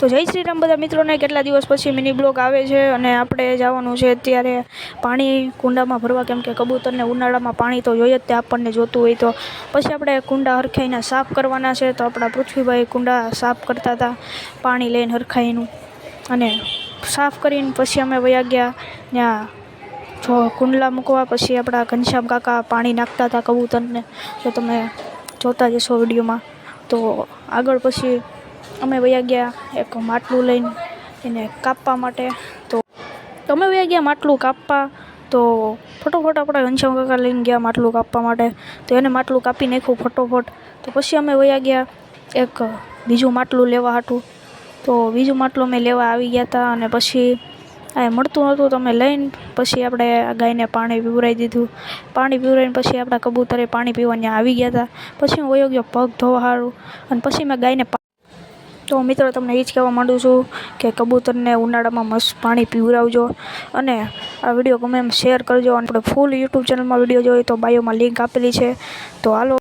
તો જય શ્રી રામ બધા મિત્રોને। કેટલા દિવસ પછી મિની બ્લોગ આવે છે અને આપણે જવાનું છે અત્યારે પાણી કુંડામાં ભરવા, કેમ કે કબૂતરને ઉનાળામાં પાણી તો જોઈએ જ, તે આપણને જોતું હોય તો પછી આપણે કુંડા હરખાઈને સાફ કરવાના છે। તો આપણા પૃથ્વીભાઈ કુંડા સાફ કરતા હતા પાણી લઈને હરખાઈનું, અને સાફ કરીને પછી અમે વયા ગયા ત્યાં જો કુંડલા મૂકવા। પછી આપણા ઘનશ્યામ કાકા પાણી નાખતા હતા કબૂતરને, તો તમે જોતા જશો વિડીયોમાં। તો આગળ પછી અમે વયા ગયા એક માટલું લઈને એને કાપવા માટે। તો અમે વયા ગયા માટલું કાપવા, તો ફટોફટ આપણા ઘનશ્યામ કાકા લઈને ગયા માટલું કાપવા માટે। તો એને માટલું કાપી નાખ્યું ફટોફટ। તો પછી અમે વયા ગયા એક બીજું માટલું લેવા હાટું। તો બીજું માટલું અમે લેવા આવી ગયા હતા, અને પછી આ મળતું નહોતું તો અમે લઈને પછી આપણે ગાયને પાણી પીવડાવી દીધું। પાણી પીવડાવીને પછી આપણા કબૂતરે પાણી પીવા ત્યાં આવી ગયા હતા। પછી હું વયો ગયો પગ ધોવા સારું, અને પછી મેં ગાયને તો મિત્રો તમને એ જ કહેવા માંગુ છું કે કબૂતરને ઉનાળામાં મસ્ત પાણી પીવડાવજો, અને આ વિડીયો ગમે એમ શેર કરજો। અને આપણે ફૂલ યુટ્યુબ ચેનલમાં વિડીયો જોઈએ તો બાયોમાં લિંક આપેલી છે, તો હાલો